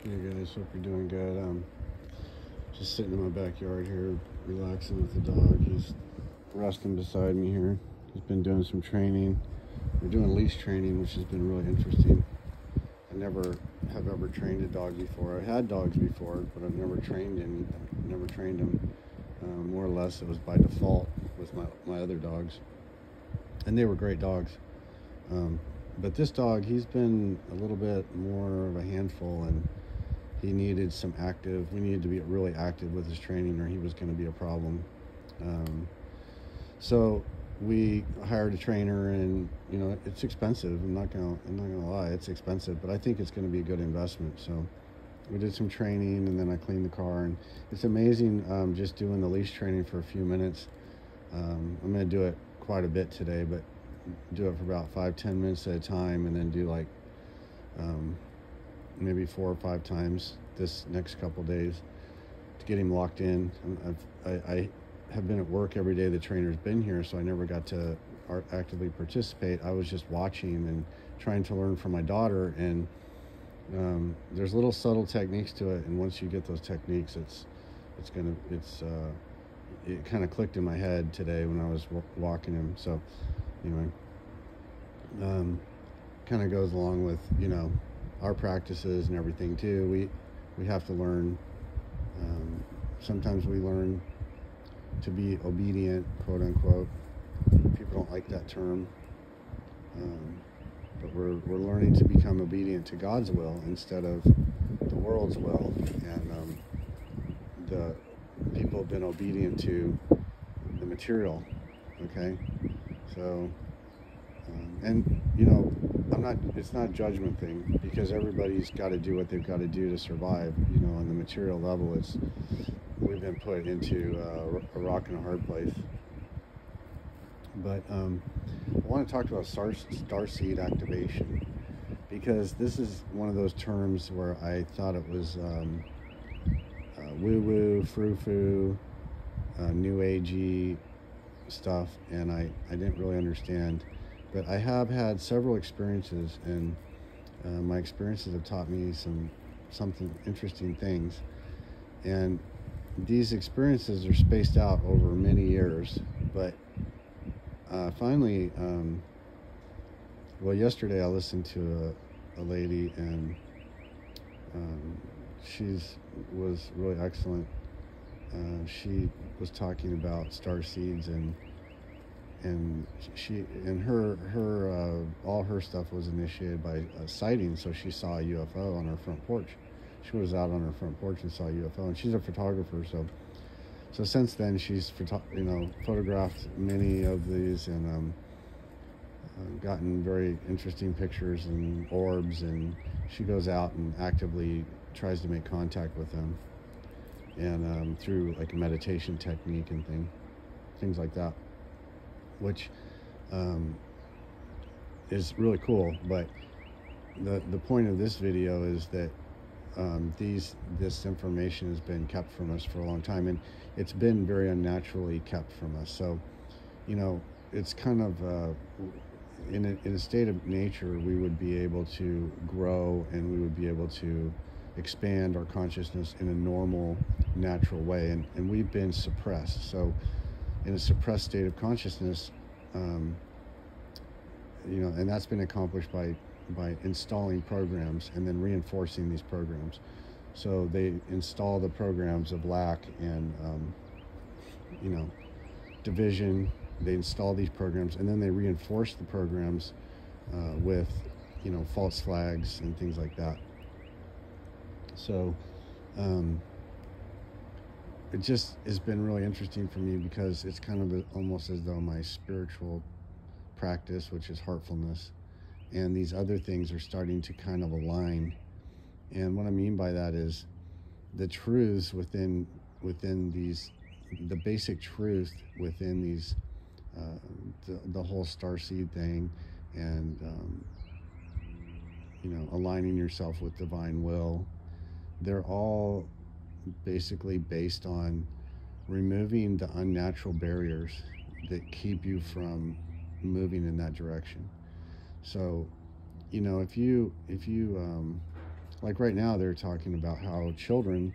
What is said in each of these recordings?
Hey guys, hope you're doing good. Just sitting in my backyard here, relaxing with the dog. He's resting beside me here. He's been doing some training. We're doing leash training, which has been really interesting. I never have ever trained a dog before. I had dogs before, but I've never trained any. Never trained them. More or less, it was by default with my other dogs, and they were great dogs. Um, but this dog, he's been a little bit more of a handful, and he needed some active. We needed to be really active with his training, or he was going to be a problem. Um, so we hired a trainer, and it's expensive. I'm not gonna lie, it's expensive, but I think it's going to be a good investment. So we did some training, and then I cleaned the car, and it's amazing just doing the leash training for a few minutes. I'm going to do it quite a bit today, but do it for about 5-10 minutes at a time, and then do like um, maybe 4 or 5 times this next couple days to get him locked in. I have been at work every day the trainer's been here, so I never got to actively participate. I was just watching and trying to learn from my daughter, and there's little subtle techniques to it, and once you get those techniques, it kind of clicked in my head today when I was walking him. So anyway, kind of goes along with our practices and everything too. We have to learn. Sometimes we learn to be obedient, quote unquote. People don't like that term, but we're learning to become obedient to God's will instead of the world's will. And the people have been obedient to the material. Okay, so and I'm not. It's not a judgment thing, because everybody's got to do what they've got to do to survive. On the material level, we've been put into a rock and a hard place. But I want to talk about starseed activation, because this is one of those terms where I thought it was woo-woo, frou-frou, new agey stuff, and I didn't really understand. But I have had several experiences, and my experiences have taught me something interesting things. And these experiences are spaced out over many years, but finally, well, yesterday I listened to a lady, and she was really excellent. She was talking about star seeds, and her all her stuff was initiated by a sighting. So she saw a UFO on her front porch. She was out on her front porch and saw a UFO, and she's a photographer. So since then she's photographed many of these, and gotten very interesting pictures and orbs, and she goes out and actively tries to make contact with them, and through like a meditation technique and things like that, which is really cool. But the point of this video is that this information has been kept from us for a long time, and it's been very unnaturally kept from us. So it's kind of in a state of nature, we would be able to grow, and we would be able to expand our consciousness in a normal, natural way, and we've been suppressed. So in a suppressed state of consciousness, and that's been accomplished by installing programs and then reinforcing these programs. So they install the programs of lack and division. They install these programs, and then they reinforce the programs with false flags and things like that. So it just has been really interesting for me, because it's kind of almost as though my spiritual practice, which is heartfulness, and these other things are starting to kind of align. And what I mean by that is the truths within these, the basic truth within these, the whole starseed thing, and aligning yourself with divine will. They're all basically based on removing the unnatural barriers that keep you from moving in that direction. So if you like right now they're talking about how children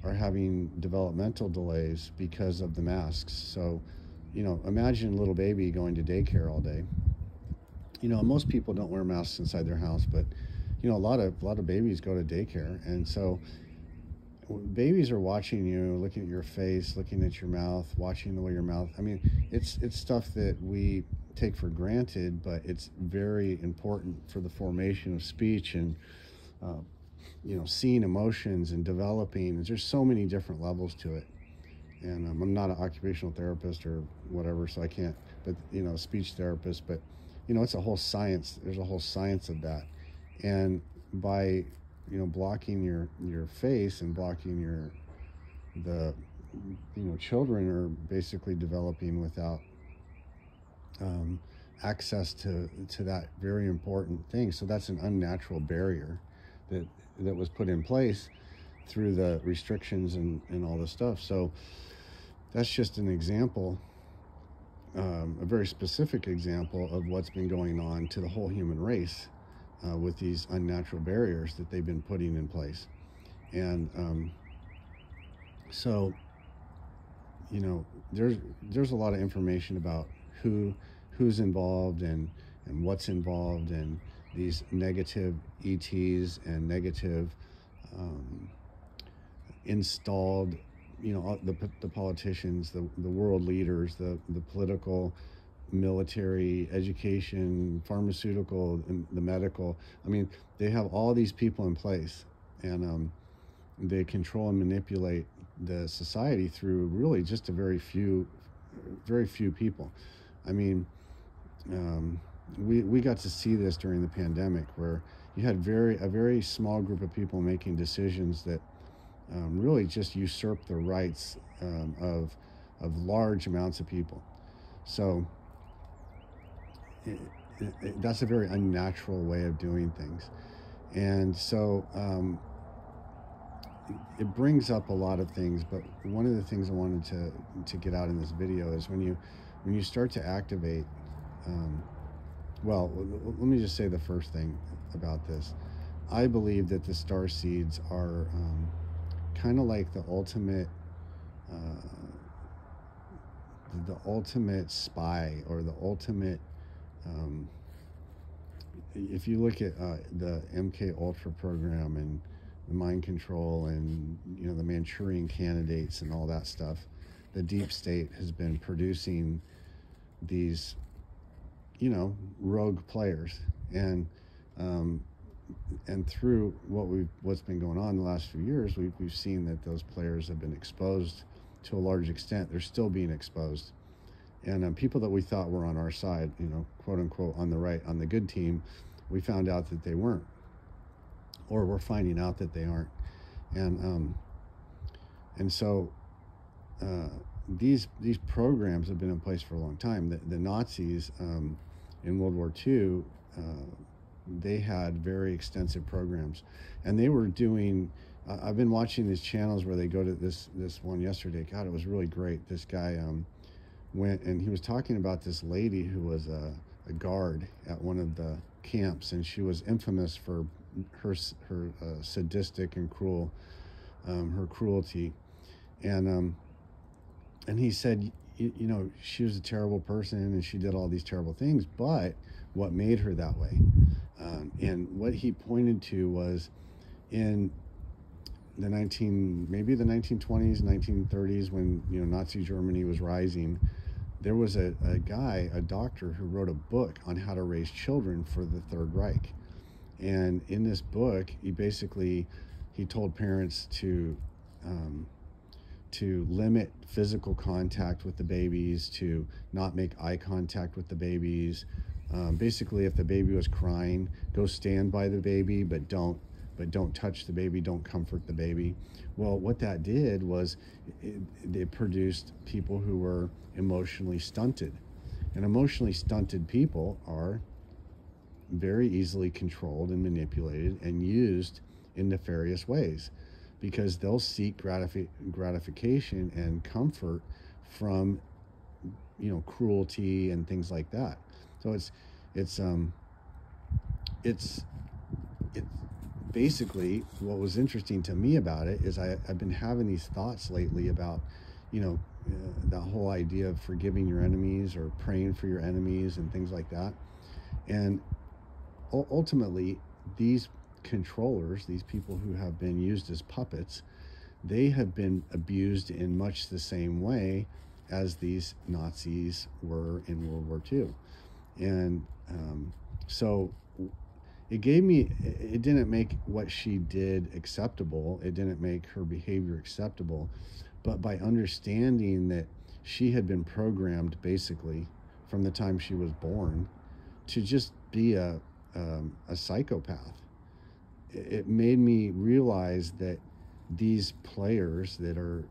are having developmental delays because of the masks. So, you know, imagine a little baby going to daycare all day. You know, most people don't wear masks inside their house, but you know, a lot of babies go to daycare, and so babies are watching you, looking at your face, looking at your mouth, watching the way your mouth. I mean, it's stuff that we take for granted, but it's very important for the formation of speech and uh, you know, seeing emotions and developing. There's so many different levels to it. And I'm not an occupational therapist or whatever, so I can't. But you know, speech therapist. But you know, it's a whole science. There's a whole science of that. And by blocking your face and blocking the children are basically developing without access to that very important thing. So that's an unnatural barrier that was put in place through the restrictions and all this stuff. So that's just an example, a very specific example of what's been going on to the whole human race with these unnatural barriers that they've been putting in place. And so, you know, there's a lot of information about who's involved and what's involved and these negative ETs and negative installed, you know, the politicians, the world leaders, the political, military, education, pharmaceutical, and the medical. I mean, they have all these people in place, and they control and manipulate the society through really just a very few people. I mean, we got to see this during the pandemic, where you had a very small group of people making decisions that really just usurped the rights of large amounts of people. So that's a very unnatural way of doing things. And so it brings up a lot of things, but one of the things I wanted to get out in this video is when you start to activate, well, let me just say the first thing about this. I believe that the star seeds are kind of like the ultimate spy, or the ultimate, if you look at the MK Ultra program and the mind control and, you know, the Manchurian candidates and all that stuff, the deep state has been producing these, you know, rogue players, and through what's been going on the last few years, we've seen that those players have been exposed to a large extent. They're still being exposed, and people that we thought were on our side, you know, quote unquote, on the right, on the good team, we found out that they weren't, or we're finding out that they aren't, and so these programs have been in place for a long time. The Nazis in World War II, they had very extensive programs, and they were doing. I've been watching these channels where they go to this one yesterday. God, it was really great. This guy went and he was talking about this lady who was a guard at one of the camps, and she was infamous for her sadistic and cruel, her cruelty, and he said, you know, she was a terrible person and she did all these terrible things, but what made her that way? And what he pointed to was in the 1920s, 1930s, when, you know, Nazi Germany was rising, there was a guy, a doctor, who wrote a book on how to raise children for the Third Reich. And in this book, he told parents to limit physical contact with the babies, to not make eye contact with the babies. Basically, if the baby was crying, go stand by the baby, but don't touch the baby, don't comfort the baby. Well, what that did was it produced people who were emotionally stunted. And emotionally stunted people are very easily controlled and manipulated and used in nefarious ways, because they'll seek gratification and comfort from, you know, cruelty and things like that. So it's basically, what was interesting to me about it is I've been having these thoughts lately about, you know, that whole idea of forgiving your enemies or praying for your enemies and things like that. And ultimately, these controllers, these people who have been used as puppets, they have been abused in much the same way as these Nazis were in World War II. And so it didn't make what she did acceptable. It didn't make her behavior acceptable. But by understanding that she had been programmed basically from the time she was born to just be a psychopath, it made me realize that these players that are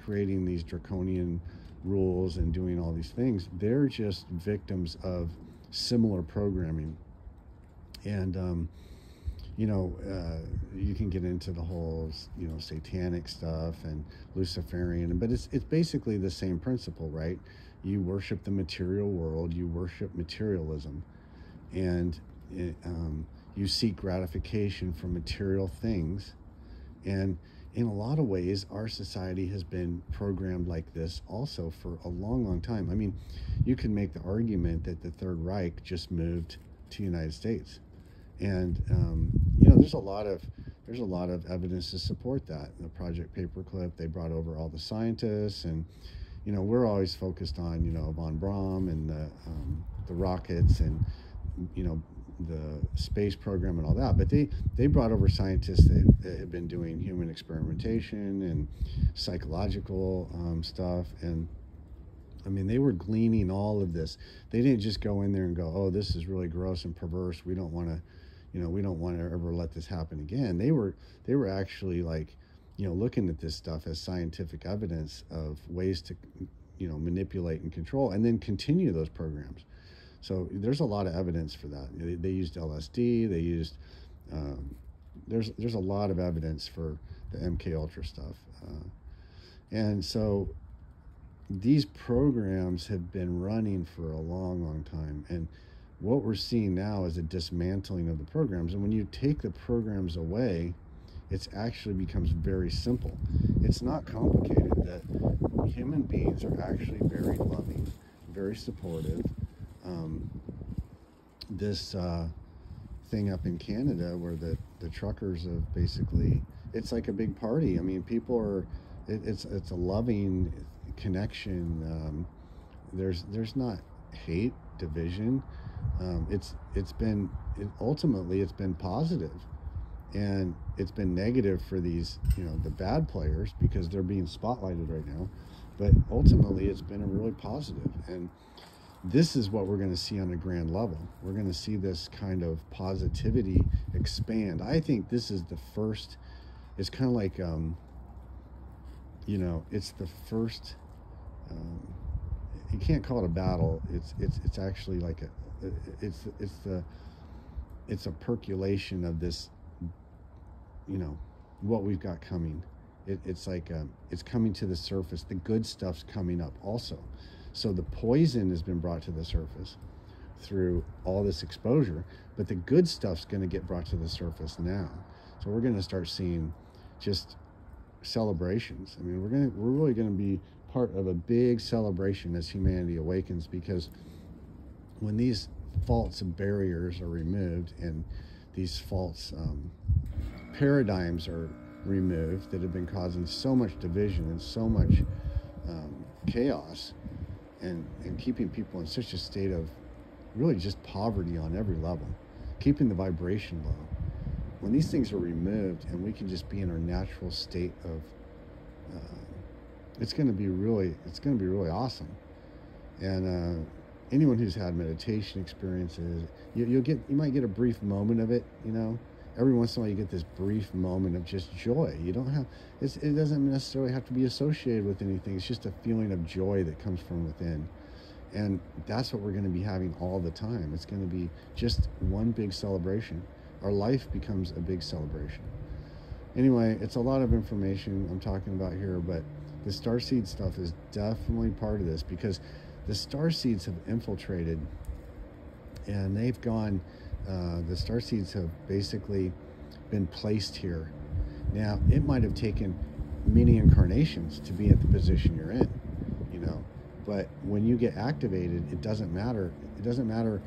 creating these draconian rules and doing all these things, they're just victims of similar programming. And you can get into the whole, satanic stuff and Luciferian, but it's basically the same principle, right? You worship the material world, you worship materialism, and you seek gratification from material things. And in a lot of ways, our society has been programmed like this also for a long, long time. I mean, you can make the argument that the Third Reich just moved to the United States. And, there's a lot of evidence to support that. The Project Paperclip, they brought over all the scientists, and, we're always focused on, von Braun and the rockets and, the space program and all that, but they brought over scientists that had been doing human experimentation and psychological stuff. And I mean, they were gleaning all of this. They didn't just go in there and go, oh, this is really gross and perverse, we don't want to ever let this happen again. They were actually like, looking at this stuff as scientific evidence of ways to, manipulate and control, and then continue those programs. So there's a lot of evidence for that. They used LSD. They used there's a lot of evidence for the MK Ultra stuff, and so these programs have been running for a long, long time. And what we're seeing now is a dismantling of the programs. And when you take the programs away, it actually becomes very simple. It's not complicated. That human beings are actually very loving, very supportive. This thing up in Canada where the truckers have basically, it's like a big party. I mean, people are, it's a loving connection. There's not hate, division. Ultimately it's been positive, and it's been negative for these, the bad players, because they're being spotlighted right now. But ultimately it's been a really positive, and this is what we're going to see on a grand level. We're going to see this kind of positivity expand. I think this is the first, it's kind of like, it's the first, you can't call it a battle. It's actually like it's a percolation of this, what we've got coming. It's like, it's coming to the surface. The good stuff's coming up also. So the poison has been brought to the surface through all this exposure, but the good stuff's going to get brought to the surface now. So we're going to start seeing just celebrations. I mean, we're really going to be part of a big celebration as humanity awakens, because when these false barriers are removed and these false paradigms are removed that have been causing so much division and so much chaos, and keeping people in such a state of really just poverty on every level, keeping the vibration low. When these things are removed and we can just be in our natural state of, it's going to be really awesome. And anyone who's had meditation experiences, you might get a brief moment of it, Every once in a while you get this brief moment of just joy. You don't have, it doesn't necessarily have to be associated with anything. It's just a feeling of joy that comes from within. And that's what we're going to be having all the time. It's going to be just one big celebration. Our life becomes a big celebration. Anyway, it's a lot of information I'm talking about here, but the starseed stuff is definitely part of this, because the starseeds have infiltrated, and they've gone, the starseeds have basically been placed here. Now, it might have taken many incarnations to be at the position you're in, you know, but when you get activated, it doesn't matter. It doesn't matter,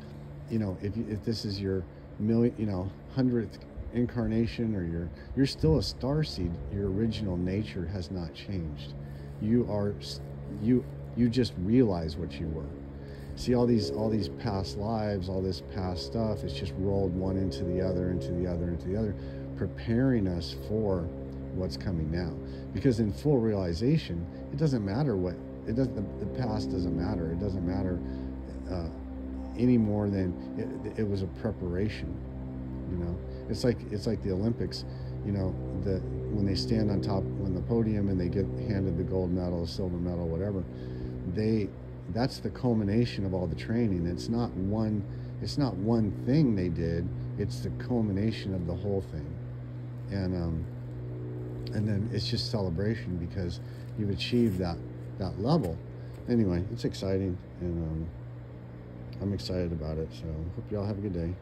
you know, if this is your million, you know, 100th incarnation, or you're still a star seed. Your original nature has not changed. You are, you just realize what you were. See, all these past lives, all this past stuff, it's just rolled one into the other, into the other, into the other, preparing us for what's coming now. Because in full realization, it doesn't matter what, it doesn't, the past doesn't matter. It doesn't matter any more than it was a preparation, you know. It's like the Olympics, you know, when they stand on top on the podium and they get handed the gold medal, silver medal, whatever, that's the culmination of all the training. It's not one thing they did, it's the culmination of the whole thing. And then it's just celebration because you've achieved that level. Anyway, it's exciting, and I'm excited about it. So hope y'all have a good day.